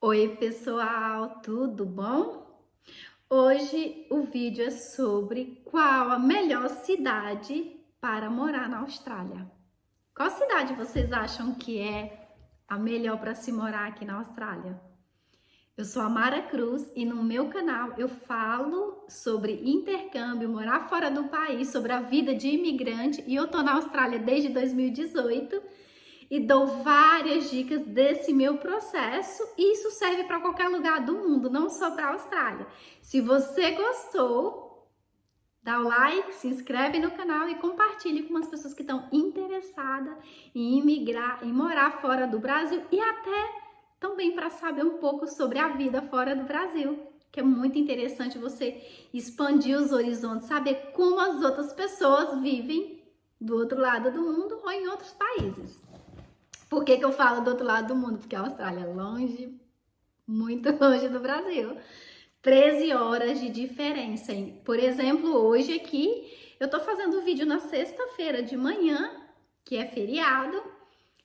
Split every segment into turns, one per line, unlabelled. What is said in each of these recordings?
Oi, pessoal, tudo bom? Hoje o vídeo é sobre qual a melhor cidade para morar na Austrália. Qual cidade vocês acham que é a melhor para se morar aqui na Austrália? Eu sou a Mara Cruz e no meu canal eu falo sobre intercâmbio, morar fora do país, sobre a vida de imigrante e eu tô na Austrália desde 2018 e dou várias dicas desse meu processo e isso serve para qualquer lugar do mundo, não só para a Austrália. Se você gostou, dá o like, se inscreve no canal e compartilhe com as pessoas que estão interessadas em imigrar, em morar fora do Brasil e até também para saber um pouco sobre a vida fora do Brasil, que é muito interessante você expandir os horizontes, saber como as outras pessoas vivem do outro lado do mundo ou em outros países. Por que eu falo do outro lado do mundo? Porque a Austrália é longe, muito longe do Brasil. 13 horas de diferença. Por exemplo, hoje aqui, eu tô fazendo o vídeo na sexta-feira de manhã, que é feriado,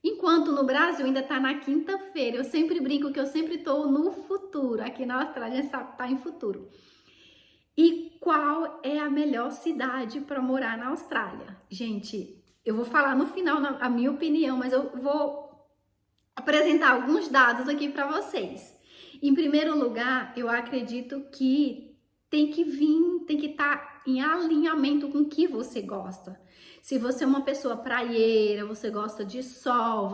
enquanto no Brasil ainda tá na quinta-feira. Eu sempre brinco que eu sempre tô no futuro. Aqui na Austrália a gente sabe que tá em futuro. E qual é a melhor cidade para morar na Austrália? Gente, eu vou falar no final a minha opinião, mas eu vou apresentar alguns dados aqui para vocês. Em primeiro lugar, eu acredito que tem que estar em alinhamento com o que você gosta. Se você é uma pessoa praieira, você gosta de sol,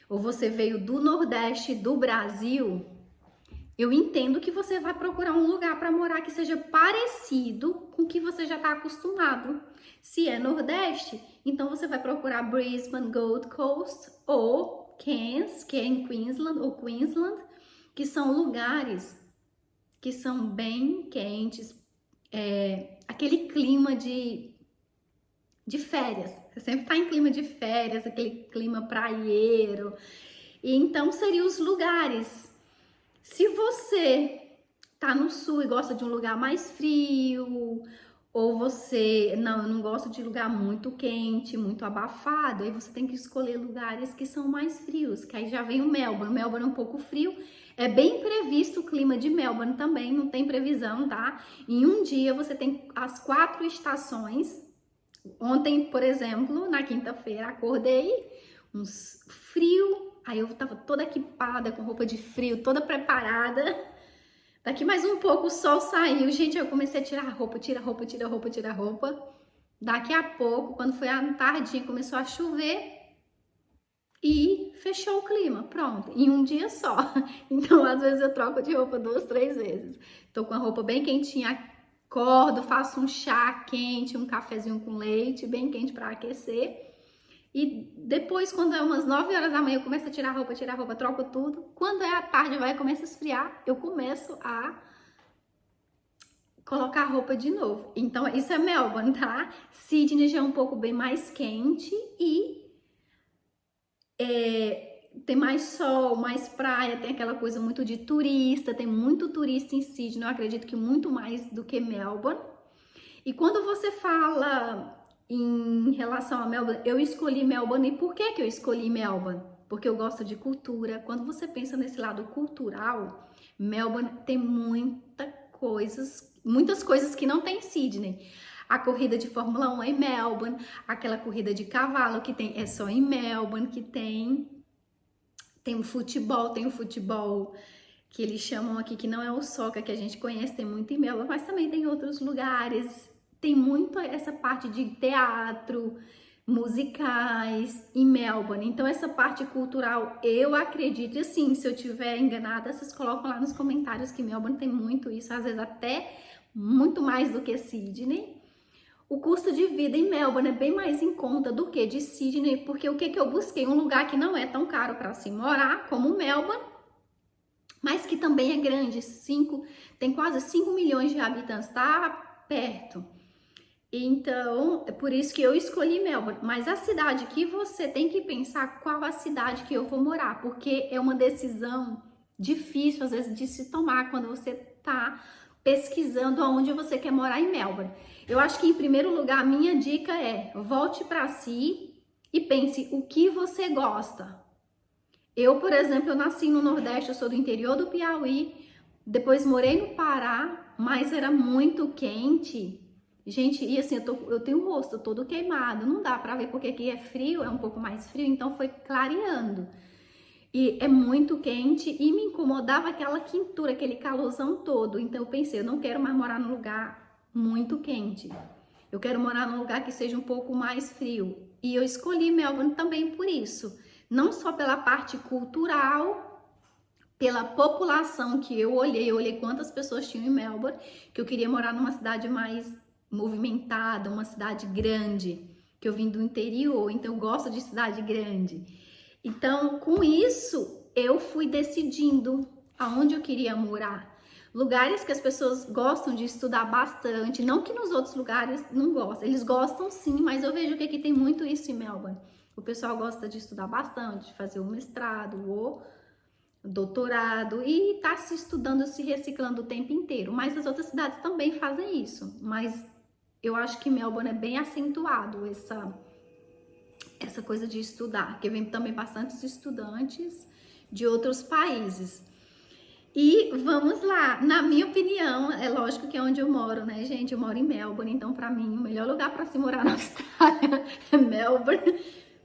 ou você veio do Nordeste do Brasil, eu entendo que você vai procurar um lugar para morar que seja parecido com o que você já está acostumado. Se é Nordeste, então você vai procurar Brisbane, Gold Coast ou Cairns, que é em Queensland, ou Queensland, que são lugares que são bem quentes, aquele clima de férias. Você sempre está em clima de férias, aquele clima praieiro. E então seriam os lugares. Se você tá no sul e gosta de um lugar mais frio, ou você não gosta de lugar muito quente, muito abafado, aí você tem que escolher lugares que são mais frios, que aí já vem o Melbourne. Melbourne é um pouco frio, é bem previsto o clima de Melbourne também, não tem previsão, tá? Em um dia você tem as 4 estações. Ontem, por exemplo, na quinta-feira, acordei uns frio, aí eu tava toda equipada, com roupa de frio, toda preparada. Daqui mais um pouco o sol saiu, gente, eu comecei a tirar a roupa, tira a roupa, tira a roupa, tira a roupa. Daqui a pouco, quando foi à tardinha, começou a chover e fechou o clima, pronto, em um dia só. Então, às vezes eu troco de roupa 2, 3 vezes. Tô com a roupa bem quentinha, acordo, faço um chá quente, um cafezinho com leite, bem quente para aquecer. E depois, quando é umas 9 horas da manhã, eu começo a tirar a roupa, troco tudo. Quando é a tarde, começa a esfriar, eu começo a colocar a roupa de novo. Então, isso é Melbourne, tá? Sydney já é um pouco bem mais quente e tem mais sol, mais praia, tem aquela coisa muito de turista, tem muito turista em Sydney, eu acredito que muito mais do que Melbourne. E quando você fala em relação a Melbourne, eu escolhi Melbourne. E por que eu escolhi Melbourne? Porque eu gosto de cultura. Quando você pensa nesse lado cultural, Melbourne tem muitas coisas que não tem em Sydney. A corrida de Fórmula 1 é em Melbourne, aquela corrida de cavalo que tem é só em Melbourne que tem o futebol que eles chamam aqui, que não é o soccer que a gente conhece, tem muito em Melbourne, mas também tem outros lugares. Tem muito essa parte de teatro, musicais em Melbourne. Então, essa parte cultural, eu acredito, e assim, se eu estiver enganada, vocês colocam lá nos comentários que Melbourne tem muito isso, às vezes até muito mais do que Sydney. O custo de vida em Melbourne é bem mais em conta do que de Sydney, porque o que eu busquei? Um lugar que não é tão caro para se morar como Melbourne, mas que também é grande, tem quase 5 milhões de habitantes, tá perto. Então, é por isso que eu escolhi Melbourne. Mas a cidade que você tem que pensar qual a cidade que eu vou morar, porque é uma decisão difícil, às vezes, de se tomar quando você tá pesquisando aonde você quer morar em Melbourne. Eu acho que, em primeiro lugar, a minha dica é volte para si e pense o que você gosta. Eu, por exemplo, eu nasci no Nordeste, eu sou do interior do Piauí, depois morei no Pará, mas era muito quente. Gente, e assim, eu tenho o rosto todo queimado, não dá pra ver porque aqui é frio, é um pouco mais frio, então foi clareando. E é muito quente e me incomodava aquela quentura, aquele calorzão todo. Então eu pensei, eu não quero mais morar num lugar muito quente. Eu quero morar num lugar que seja um pouco mais frio. E eu escolhi Melbourne também por isso. Não só pela parte cultural, pela população que eu olhei quantas pessoas tinham em Melbourne, que eu queria morar numa cidade mais movimentada, uma cidade grande, que eu vim do interior, então eu gosto de cidade grande. Então, com isso, eu fui decidindo aonde eu queria morar. Lugares que as pessoas gostam de estudar bastante, não que nos outros lugares não gostem, eles gostam sim, mas eu vejo que aqui tem muito isso em Melbourne. O pessoal gosta de estudar bastante, de fazer o mestrado, o doutorado e tá se estudando, se reciclando o tempo inteiro. Mas as outras cidades também fazem isso, mas eu acho que Melbourne é bem acentuado essa coisa de estudar, porque vem também bastantes estudantes de outros países. E vamos lá, na minha opinião, é lógico que é onde eu moro, né, gente? Eu moro em Melbourne, então para mim o melhor lugar para se morar na Austrália é Melbourne.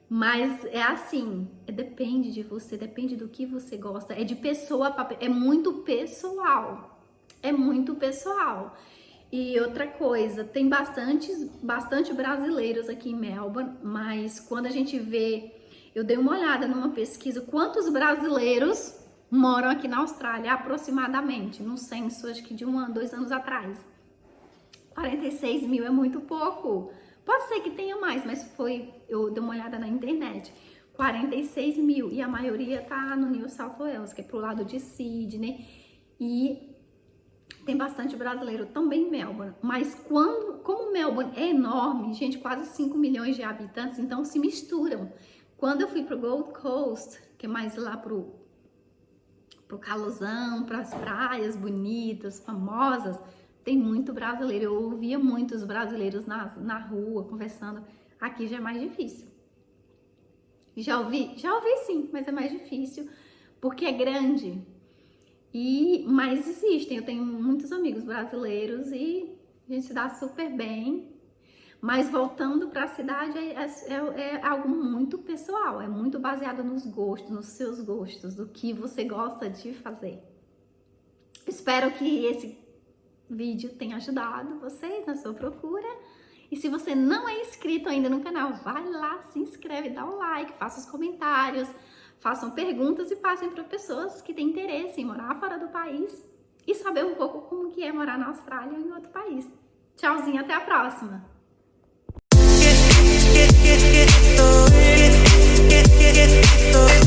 Mas é assim, depende de você, depende do que você gosta, é de pessoa para é muito pessoal. É muito pessoal. E outra coisa, tem bastante brasileiros aqui em Melbourne, mas quando a gente vê, eu dei uma olhada numa pesquisa, quantos brasileiros moram aqui na Austrália, aproximadamente, no censo, acho que de 1 ano, 2 anos atrás. 46 mil é muito pouco. Pode ser que tenha mais, mas eu dei uma olhada na internet. 46 mil, e a maioria tá no New South Wales, que é pro lado de Sydney, e tem bastante brasileiro também em Melbourne, mas como Melbourne é enorme, gente, quase 5 milhões de habitantes, então se misturam. Quando eu fui pro Gold Coast, que é mais lá pro calorzão, pras praias bonitas, famosas, tem muito brasileiro. Eu ouvia muitos brasileiros na rua, conversando. Aqui já é mais difícil. Já ouvi sim, mas é mais difícil, porque é grande. Mas existem, eu tenho muitos amigos brasileiros e a gente se dá super bem. Mas voltando para a cidade é algo muito pessoal, é muito baseado nos gostos, nos seus gostos, do que você gosta de fazer. Espero que esse vídeo tenha ajudado vocês na sua procura. E se você não é inscrito ainda no canal, vai lá, se inscreve, dá um like, faça os comentários, façam perguntas e passem para pessoas que têm interesse em morar fora do país e saber um pouco como que é morar na Austrália ou em outro país. Tchauzinho, até a próxima!
Get